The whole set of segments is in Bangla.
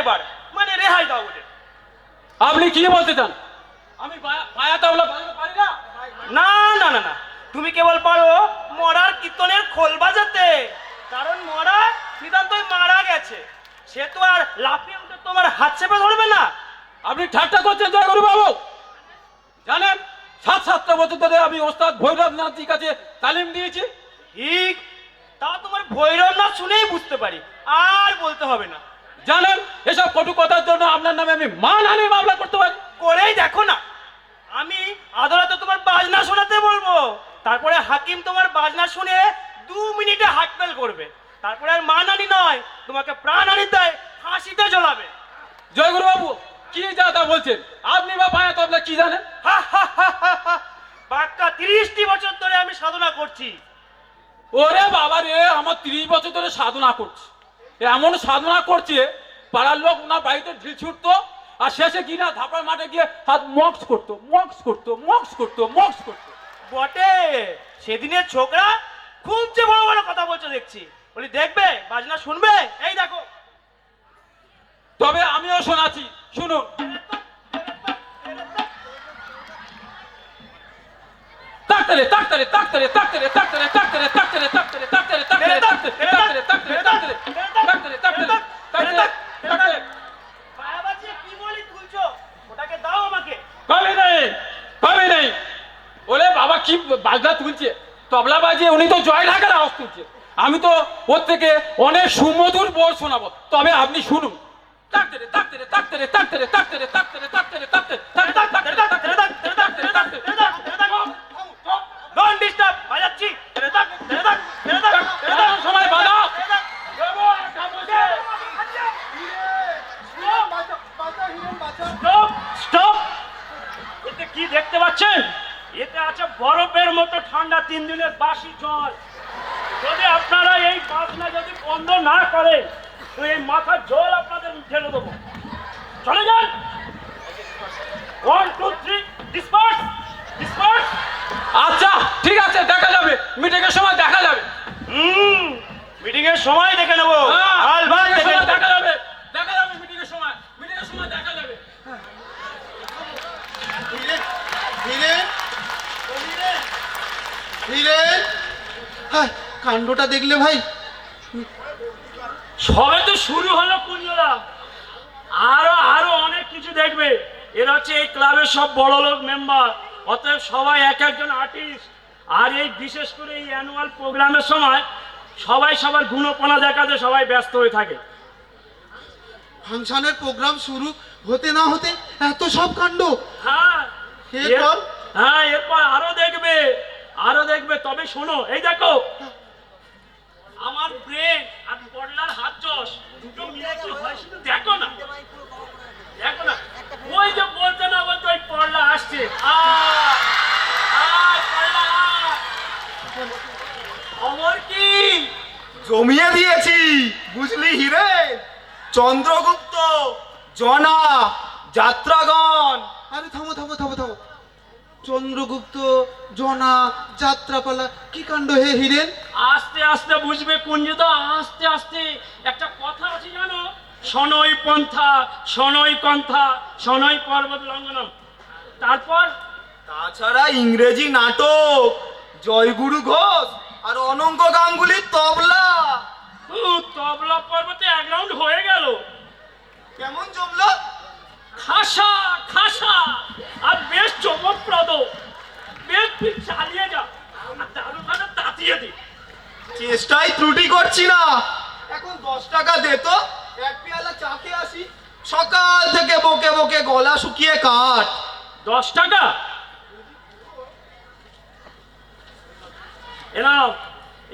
এবার, মানে রেহাই দাও ওদের। আপনি কি বলতে চান? আমি পায়া তবলা বাজাতে পারি না? না না না না, তুমি কেবল পারো মরার কীর্তনের খোল বাজাতে। কারণ মরা নিতান্তই মারা গেছে, সে তো আর লাফিয়ে উঠে তোমার হাত চেপে ধরবে না। আপনি ঠাট্টা করছেন জয়গুরু বাবু? জানেন 7-7টা বছর ধরে আমি ওস্তাদ ভৈরবনাথজির কাছে তালিম দিয়েছি। ঠিক, তা তোমার ভৈরব না শুনেই বুঝতে পারি, আর বলতে হবে না। জানেন এসব কটু কথার জন্য আপনার নামে আমি মানহানির মামলা করতে পারি। করেই দেখো না, আমি আদালতে তোমার বাজনা শোনাতে বলবো, তারপরে হাকিম তোমার বাজনা শুনে 2 মিনিটে হাটফেল করবে, তারপরে আর মানহানি নয়, তোমাকে প্রাণহানি দেয় ফাঁসিতে ঝোলাবে। জয়গুরু বাবু কি যা তা বলছেন? আপনি বা পায়া তবলা কি জানেন? বাক্কা 30টি বছর ধরে আমি সাধনা করছি। ওরে বাবা রে, আমার 30 বছর ধরে সাধনা করছে, এমন সাধনা করছে পাড়ার লোক ওনার বাড়িতে ঢিল ছুটতো, আর শেষে কিনা ধাপার মাঠে গিয়ে হাত মক্স করতো মক্স করতো মক্স করতো মক্স করতো। বটে, সেদিনের ছোকরা খুব যে বড় বড় কথা বলছো দেখছি। বলি দেখবে, বাজনা শুনবে? এই দেখো। তবে আমিও শোনাচ্ছি, শুনুন। তাকতারে তাকতারে তাকতারে তাকতারে তাকতারে তাকতারে তাকতারে তাকতারে তাকতারে তাকতারে তাকতারে তাকতারে তাকতারে তাকতারে তাকতারে তাকতারে তাকতারে। পায়া বাজিয়ে কি বলি তুলছো? ওটাকে দাও আমাকে। কবে নেই কবে নেই। ওরে বাবা কি বাজনা তুলছে, তবলা বাজিয়ে উনি তো জয় ঢাকার আওয়াজ তুলছে, আমি তো ওর থেকে অনেক সুমধুর বল শোনাবো, তবে আপনি শুনুন। তাকতারে তাকতারে তাকতারে তাকতারে তাকতারে তাকতারে তাকতারে তাকতারে তাকতারে তাকতারে তাকতারে তাকতারে। ডোন্ট ডিস্টার্ব, বাজাচ্ছি। সময় বাধা। Stop stop. এতে কি দেখতে পাচ্ছেন? এতে আছে বরফের মতো ঠান্ডা 3 দিনের বাসি জল। যদি আপনারা এই বাজনা যদি বন্ধ না করেন, তো এই মাথার জল আপনাদের ঢেলে দেবো। চলে যান। 1 2 3 ডিসপার্স ডিসপার্স। আচ্ছা ঠিক আছে, দেখা যাবে, মিটিং এর সময় দেখা যাবে। মিটিং এর সময় দেখে নেবো। দেখা যাবে, দেখা যাবে মিটিং এর সময়, মিটিং এর সময় দেখা যাবে। কাণ্ডটা দেখলে ভাই? সবে তো শুরু হলো কুঞ্জরা, আরো আরো অনেক কিছু দেখবে। এরা হচ্ছে এই ক্লাবের সব বড় লোক মেম্বার, অতএব সবাই এক একজন আর্টিস্ট। আর এই বিশেষ করে এই অ্যানুয়াল প্রোগ্রামের সময় সবাই সবার গুণপনা দেখাতে সবাই ব্যস্ত হয়ে থাকে। ফাংশনের প্রোগ্রাম শুরু হতে না হতে এত সব কাণ্ড। হ্যাঁ এরপর? হ্যাঁ, এরপর আরো দেখবে, আরো দেখবে। তবে শোনো, এই দেখো আমার ব্রেন আর পড়লার হাত যশ দুটো মিলে কি হয় শুধু দেখো না, দেখো না। ওই যে বলতে না বলতে ওই পড়লা আসছে। খবর কি? জমিয়ে দিয়েছি বুঝলি হিরে। চন্দ্রগুপ্ত, জনা, যাত্রাগণ। আরে থামো থামো থামো থামো। চন্দ্রগুপ্ত, জনা, যাত্রাপালা, কি কাণ্ড হে হিরেন? আস্তে আস্তে বুঝবে কুঞ্জিত, আস্তে আস্তে। একটা কথা আছে জানো, শনৈ পন্থা শনৈ কন্থা শনৈ পর্বত লঙ্ঘনম। তারপর তাছাড়া ইংরেজি নাটক, জয়গুরু ঘোষ আর অনঙ্গ গাঙ্গুলির তবলা। তবলা পর্বতে 1 রাউন্ড হয়ে গেল। কেমন জমলো? খাসা খাসা আর বেশ চমকপ্রদ। বেশ তুই চালিয়ে যা, আর দারুণ ভাবে তাতিয়ে দি। চেষ্টায় ত্রুটি করছি না। এখন 10 টাকা দে তো, এক পেয়ালা চা খেয়ে আসি। সকাল থেকে বকে বকে গলা শুকিয়ে কাঠ। 10 টাকা? এনাও,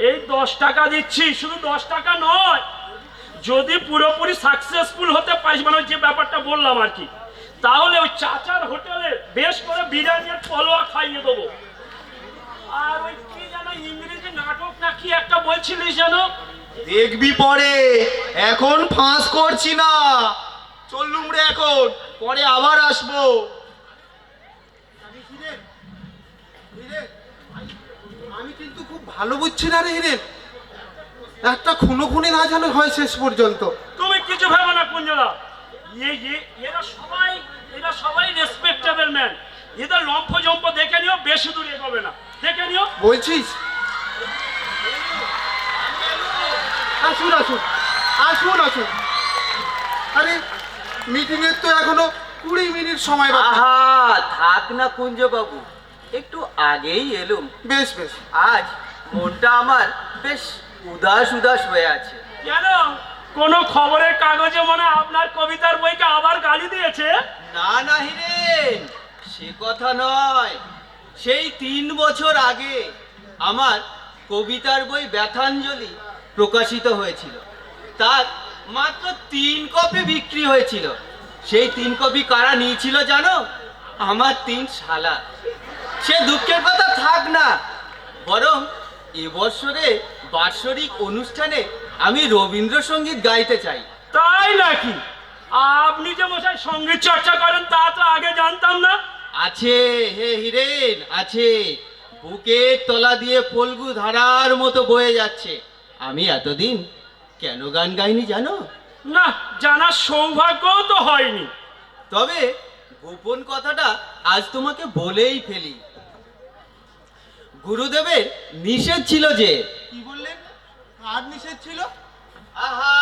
এই 10 টাকা দিচ্ছি। শুধু 10 টাকা নয়, যদি পুরোপুরি সাকসেসফুল হতে পারিস, মানে যে ব্যাপারটা বললাম আর কি, তাহলে ওই চাচার হোটেলে বেশ করে বিরিয়ানি আর পলোয়া খাইয়ে দেবো। আর ওই কি যেন ইংরেজি নাটক না কি একটা বলছিলিস যেন? দেখবি পরে, এখন ফাঁস করছি না। চললুম রে এখন, পরে আবার আসবো। আমি কিন্তু খুব ভালো বুঝছি না রে হিরেন। একটা খুনো খুনি না জানো হয় শেষ পর্যন্ত। তুমি কিছু ভেবো না কুঞ্জলা, এরা সবাই রেসপেক্টেবল ম্যান। এদের লম্ফ জম্প দেখে নিও, বেশি দূর এগোবে না, দেখে নিও। বলছিস? আসুন আসুন আসুন আসুন। আরে মিটিং এর তো এখনো 20 মিনিট সময় বাকি। আহা, থাক না কুঞ্জ বাবু, একটু আগেই এলুম। বেশ বেশ। আজ মনটা আমার বেশ উদাস উদাস হয়ে আছে। কেন, কোনো খবরের কাগজে মনে হয় আপনার কবিতার বইকে আবার গালি দিয়েছে? না না হিরেন, সে কথা নয়। সেই 3 বছর আগে আমার কবিতার বই ব্যথাঞ্জলি প্রকাশিত হয়েছিল। তার মাত্র 3 কপি বিক্রি হয়েছিল। সেই 3 কপি কারা নিয়েছিল জানো? আমার 3 শালা। সে দুঃখের কথা থাক না, বরং এবছরে বাৎসরিক অনুষ্ঠানে আমি রবীন্দ্রসঙ্গীত গাইতে চাই। তাই নাকি? আপনি যে মশাই সঙ্গীত চর্চা করেন তা তো আগে জানতাম না। আছে হে হিরেন, আছে। বুকের তলা দিয়ে ফল্গু ধারার মতো বয়ে যাচ্ছে। আমি এতদিন কেন গান গাইনি জানো? না, জানার সৌভাগ্যও তো হয়নি। তবে গোপন কথাটা আজ তোমাকে বলেই ফেলি। গুরুদেবের নিষেধ ছিল যে। কি বললেন? আর নিষেধ ছিল? আহা,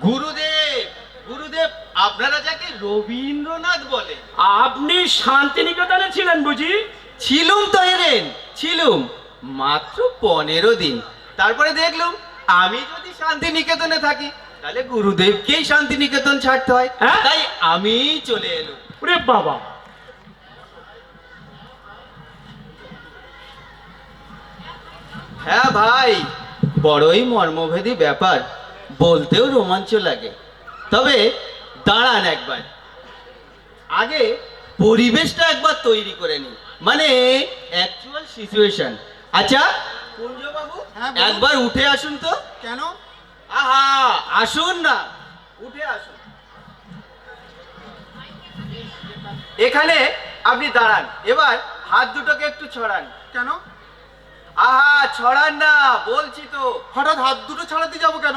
গুরুদেব, গুরুদেব আপনারা যাকে রবীন্দ্রনাথ বলে। আপনি শান্তিনিকেতনে ছিলেন বুঝি? ছিলুম তো হেরেন, ছিলুম মাত্র 15 দিন। তারপরে দেখলুম আমি যদি শান্তিনিকেতনে থাকি তাহলে গুরুদেবকেই শান্তিনিকেতন ছাড়তে হয়। হ্যাঁ? তাই আমি চলে এলুম। ওরে বাবা! হ্যাঁ ভাই, বড়ই মর্মভেদী ব্যাপার, বলতেও রোমাঞ্চ লাগে। তবে দাঁড়ান একবার, আগে পরিবেশটা একবার তৈরি করে নি, মানে অ্যাকচুয়াল সিচুয়েশন। আচ্ছা কুঞ্জবাবু, হ্যাঁ, বলুন। একবার উঠে আসুন তো। কেন? আহা, আসুন না, উঠে আসুন। এখানে আপনি দাঁড়ান। এবার হাত দুটোকে একটু ছড়ান। কেন? আহা, ছড়ান না বলছি তো। হঠাৎ হাত দুটো ছাড়াতে যাব কেন?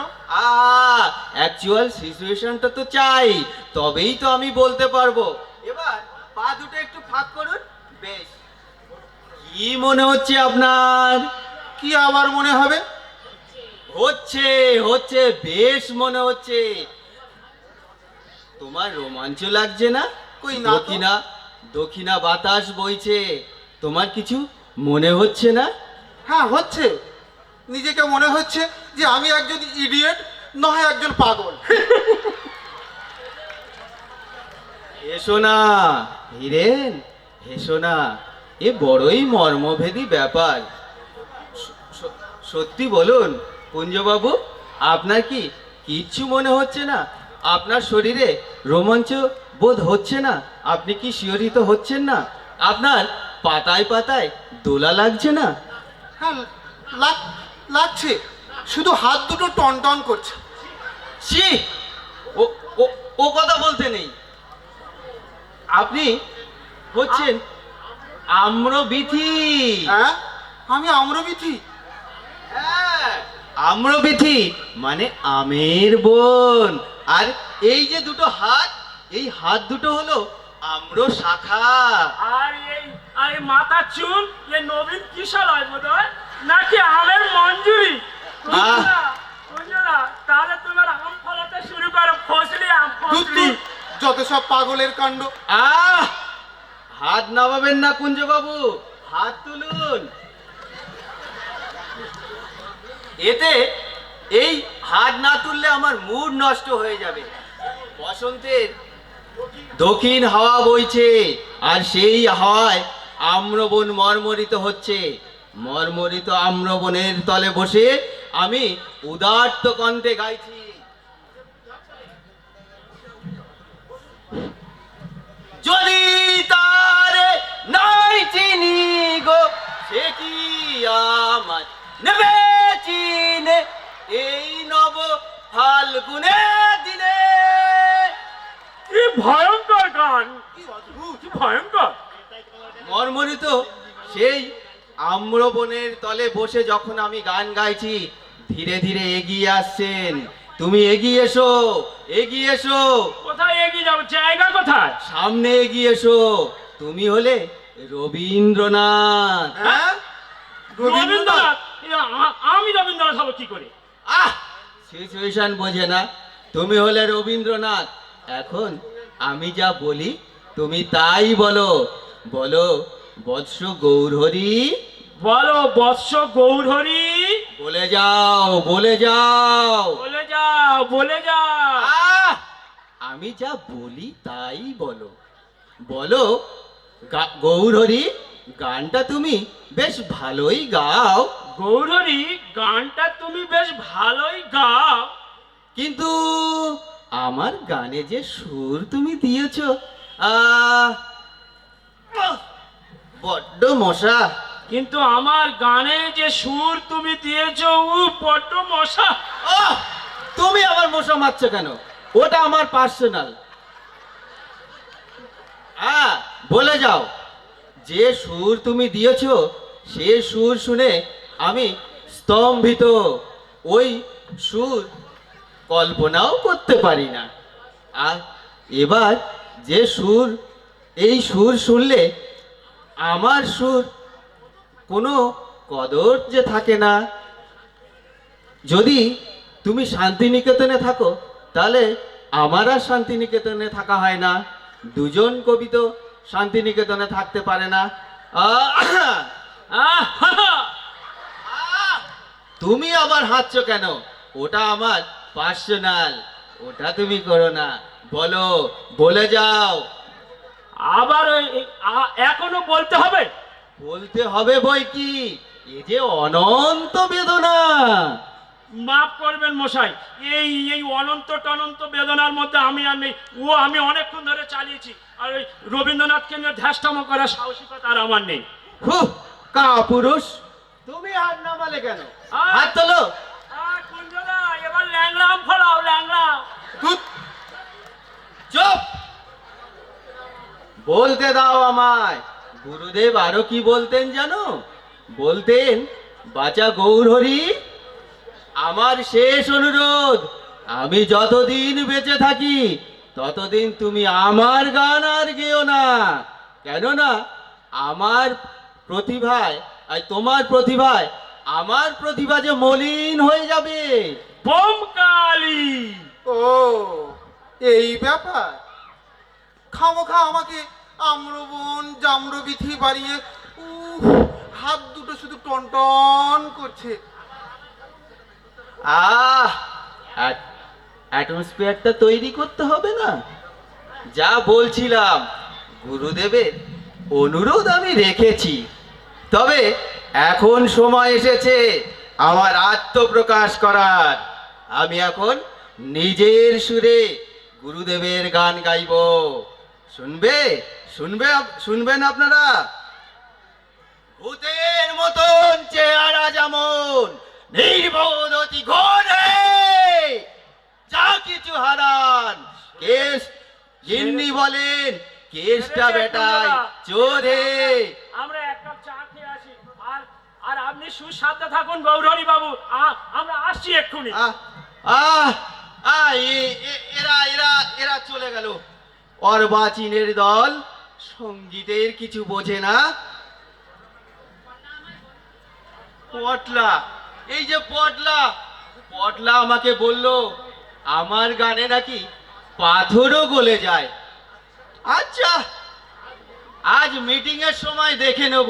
অ্যাকচুয়াল সিচুয়েশনটা তো চাই, তবেই তো আমি বলতে পারবো। এবার পা দুটো একটু ফাঁক করুন। বেশ। কি মনে হচ্ছে আপনার? কি আবার মনে হবে? হচ্ছে হচ্ছে, বেশ মনে হচ্ছে। তোমার রোমাঞ্চ লাগছে না? কই না তো। দক্ষিণা দক্ষিণা বাতাস বইছে, তোমার কিছু মনে হচ্ছে না? হ্যাঁ হচ্ছে। নিজেকে মনে হচ্ছে যে আমি একজন ইডিয়েট, নয় একজন পাগল। এসো না হিরেন, এসো না। এ বড়ই মর্মভেদী ব্যাপার। সত্যি বলুন কুঞ্জবাবু, আপনার কি কিচ্ছু মনে হচ্ছে না? আপনার শরীরে রোমাঞ্চ বোধ হচ্ছে না? আপনি কি শিহরিত হচ্ছেন না? আপনার পাতায় পাতায় দোলা লাগছে না? হ্যাঁ লাগছে, শুধু হাত দুটো টন টন করছে। ছি, ও ও ও কথা বলতে নেই। আপনি হচ্ছেন আম্রবিথি। হ্যাঁ, আমি আম্রবিথি। হ্যাঁ, আম্রবিথি মানে আমের বোন। আর এই যে দুটো হাত, এই হাত দুটো হলো আম্র শাখা। আর এই মাথার চুল এ নবীন কিশোর বোধ হয়, নাকি আমের মঞ্জুরি? তাহলে তোমার আম ফলাতে শুরু করো, ফসলি আম, ফসলি। যত সব পাগলের কাণ্ড। আহ, হাত নামাবেন না কুঞ্জবাবু, হাত তুলুন। এতে এই হাত না তুললে আমার মুড নষ্ট হয়ে যাবে। বসন্তের দক্ষিণ হাওয়া বইছে, আর সেই হাওয়ায় আম্রবন মর্মরিত হচ্ছে। মর্মরিত আম্রবনের তলে বসে আমি উদাত্ত কণ্ঠে গাইছি। যদি তারে নাই চিনি গো, সে কি আমার নেবে চিনে এই নব ফাল্গুনে দিনে। কি ভয়ঙ্কর গান, কি অদ্ভুত! কি ভয়ঙ্কর! মর্মরিত সেই আম্রবনের তলে বসে যখন আমি গান গাইছি, ধীরে ধীরে এগিয়ে আসছেন। তুমি এগিয়ে এসো, এগিয়ে এসো। কোথায় কোথায় এগিয়ে যাবো? জায়গা কোথায়? সামনে এগিয়ে এসো। তুমি হলে রবীন্দ্রনাথ। হ্যাঁ রবীন্দ্রনাথ? আমি রবীন্দ্রনাথ হবো কি করে? আহ, সিচুয়েশন বোঝে না। তুমি হলে রবীন্দ্রনাথ। এখন আমি যা বলি তুমি তাই বলো। বলো, বৎস গৌরহরি। বলো, বৎস গৌরহরি। বলে যাও, বলে যাও। বলে যাও, বলে যাও। আহ, আমি যা বলি তাই বলো। বলো, গৌরহরি, গানটা তুমি বেশ ভালোই গাও। গৌরহরি, গানটা তুমি বেশ ভালোই গাও। কিন্তু আমার গানে যে সুর তুমি দিয়েছো, আহ, বড্ড মশা। কিন্তু আমার গানে যে সুর তুমি দিয়েছো, বড্ড মশা। আহ, তুমি আবার মশা মারছো কেন? ওটা আমার পার্সোনাল। হ্যাঁ, বলে যাও। যে সুর তুমি দিয়েছো সে সুর শুনে আমি স্তম্ভিত। ওই সুর কল্পনাও করতে পারি না। আর এবার যে সুর, এই সুর শুনলে আমার সুর কোনো কদর যে থাকে না। যদি তুমি শান্তিনিকেতনে থাকো তাহলে আমার আর শান্তিনিকেতনে থাকা হয় না। দুজন কবি তো শান্তিনিকেতনে থাকতে পারে না। তুমি আবার হাসছো কেন? ওটা আমার পার্সোনাল, ওটা তুমি করো না। বলো, বলে যাও। আবার এখনো বলতে হবে? বলতে হবে বই কি, এ যে অনন্ত বেদনা। মাফ করবেন মশাই, এই এই অনন্ত টনন্ত বেদনার মধ্যে আমি আর নেই। আমি অনেকক্ষণ ধরে চালিয়েছি, আর ওই রবীন্দ্রনাথকে নিয়ে ধ্যাসটামো করার সাহসিকতা আর আমার নেই। হুঁ, কাপুরুষ। তুমি হাত নামালে কেন? আহ! হাত তোলো। কুঞ্জদা, এবার ল্যাংলাম ফলাও, ল্যাংলাম। চুপ, বলতে দাও আমায়। গুরুদেব আরো কি বলতেন জানো? বলতেন, বাঁচা গৌরহরি, আমার শেষ অনুরোধ, আমি যতদিন বেঁচে থাকি ততদিন তুমি আমার গান আর গেও না। কেননা আমার প্রতিভায়, আর তোমার প্রতিভায় আমার প্রতিভা যে মলিন হয়ে যাবে। বোমকালি। ও, এই ব্যাপার। খামোখা আমাকে আম্রবন জাম্রবিথি বাড়িয়ে হাত দুটো শুধু টনটন করছে। অ্যাটমসফিয়ারটা তৈরি করতে হবে না? যা বলছিলাম, গুরুদেবের অনুরোধ আমি রেখেছি। তবে এখন সময় এসেছে আমার আত্মপ্রকাশ করার। আমি এখন নিজের সুরে গুরুদেবের গান গাইব। শুনবে? শুনবেন আপনারা? ভূতের মতন চেহারা যেমন, নির্বোধ অতি ঘোরে, যা কিছু হারান। কেস জিন্নি বলেন, কেসটা বেটাই চোরে। আমরা এক কাপ চা খেয়ে আসি, আর আর আপনি সুসাধ্যে থাকুন গৌরহরি বাবু। আমরা আসছি এক্ষুনি। এরা চলে গেল। অর্বাচীনের দল সঙ্গীতের কিছু বোঝে না। পটলা, এই যে পটলা, পটলা আমাকে বলল আমার গানে নাকি পাথরও গলে যায়। আচ্ছা, আজ মিটিং এর সময় দেখে নেব।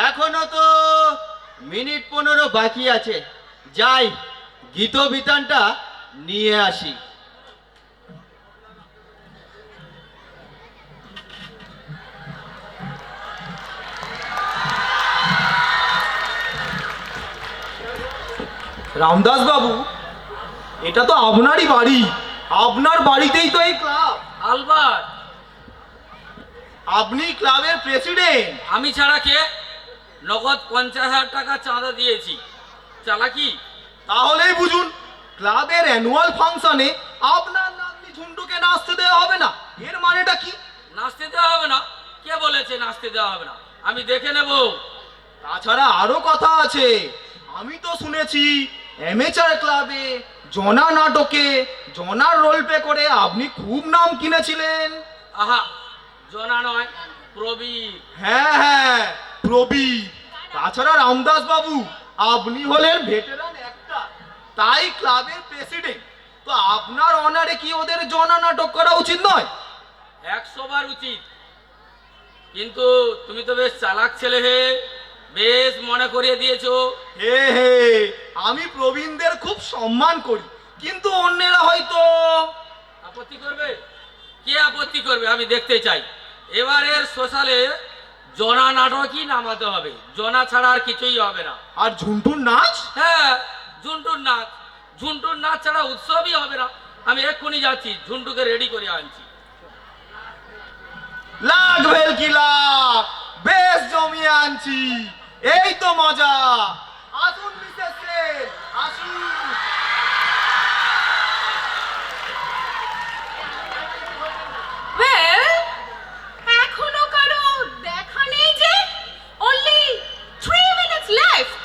এখনো তো মিনিট 15 বাকি আছে। যাই, গীত বিতানটা নিয়ে আসি। রামদাস বাবু, এটা তো আপনারই বাড়ি। আপনার বাড়িতেই তো এই ক্লাব। আলবাত, আপনি ক্লাবের প্রেসিডেন্ট। আমি ছাড়া কে? নগদ 50,000 টাকা চাঁদা দিয়েছি। চালাকি? তাহলেই বুঝুন, ক্লাবের অ্যানুয়াল ফাংশনে আপনার নাতনি ঝুন্টুকে নাচতে দেওয়া হবে না। এর মানেটা কি? নাচতে দেওয়া হবে না? কে বলেছে নাচতে দেওয়া হবে না? আমি দেখে নেব। তাছাড়া আরো কথা আছে। আমি তো শুনেছি অ্যামেচার ক্লাবে জনা নাটকে জনার রোল প্লে করে আপনি খুব নাম কিনেছিলেন। আহা, জনা নয়, প্রবীর। হ্যাঁ হ্যাঁ, প্রবীর। তাছাড়া রামদাস বাবু, আপনি হলেন ভেটেরান অ্যাক্টর, তাই ক্লাবের প্রেসিডেন্ট। তো আপনার অনারে কি ওদের জনা নাটক করা উচিত নয়? 100 বার উচিত, কিন্তু তুমি তো বেশ চালাক ছেলে হে, বেশ মনে করিয়ে দিয়েছো। হে হে, আমি প্রবীণদের খুব সম্মান করি, কিন্তু অন্যেরা হয়তো। আপত্তি করবে? কে আপত্তি করবে আমি দেখতে চাই। এবারের সোশ্যালে জনা নাটকই নামাতে হবে, জনা ছাড়া আর কিছুই হবে না। আর ঝুন্টুর নাচ? হ্যাঁ, ঝুন্টুর নাচ। ঝুন্টুর নাচ ছাড়া উৎসবই হবে না। আমি এক্ষুনি যাচ্ছি, ঝুন্টুকে রেডি করে আনছি। লাখ ভেলকি লাখ, বেশ জমিয়ে আনছি, এই তো মজা। আসুন মিসেস সেন, আসুন। Well, এখনো কারো দেখা নেই যে, only 3 minutes left.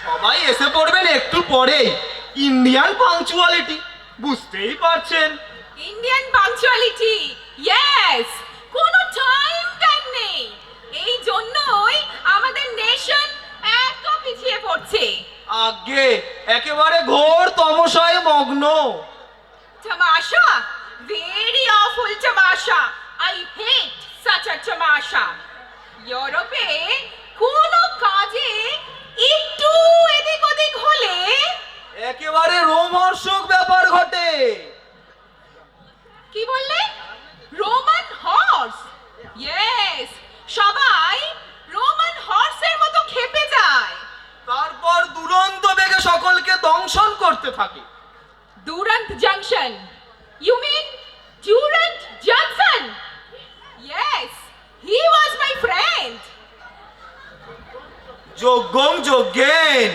সবাই এসে পড়বেন একটু পরেই। ইন্ডিয়ান পাংচুয়ালিটি, বুঝতেই পারছেন। Indian punctuality, yes. কোনো টাইম নেই। এই জন্যই আমাদের নেশন এত পিছিয়ে পড়ছে। আগে একেবারে ঘোর তমসায় মগ্ন। Tamasha, very awful tamasha. I hate such a tamasha. ইউরোপে কোনো কাজে একটু এদিক ওদিক হলে একেবারে রোমহর্ষক ব্যাপার ঘটে। কি বললে? Roman horse? ইয়েস, সবাই রোমান হর্সের মতো খেপে যায়। তারপর দুরন্ত বেগে সকলকে দংশন করতে থাকে। Durant Junction. You mean Durant Johnson? Yes, he was my friend. যজ্ঞং যজ্ঞেন,